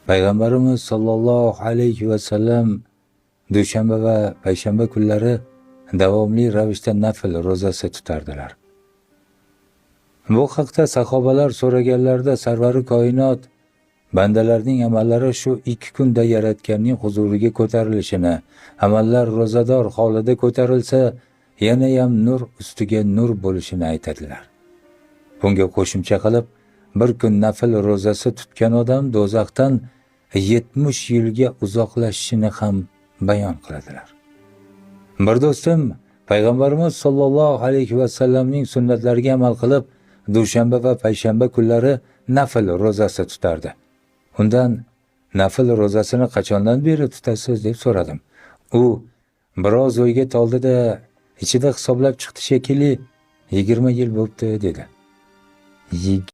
Payg'ambarimiz sollallohu alayhi va sallam dushanba va payshanba kunlari davomli ravishda nafl ro'zasi tutardilar. Bu haqda sahobalar so'raganlarida Sarvari koinot bandalarning amallari shu 2 kunda Yaratganning huzuriga ko'tarilishini, amallar ro'zador holida ko'tarilsa, yanayam nur ustiga nur bo'lishini aytadilar. Bunga qo'shimcha qilib, bir kun nafl ro'zasi tutgan odam do'zaxdan 70 yilga uzoqlashishini ham bayon qiladilar. Bir do'stim Payg'ambarimiz sollallohu alayhi va sallamning sunnatlariga amal qilib, dushanba va payshanba kunlari nafl ro'zasi tutardi. Undan nafl ro'zasini qachondan beri tutasiz deb so'radim. U biroz o'yga toldi-da, ichida hisoblab chiqdi shekilli, 20 yil bo'pti dedi.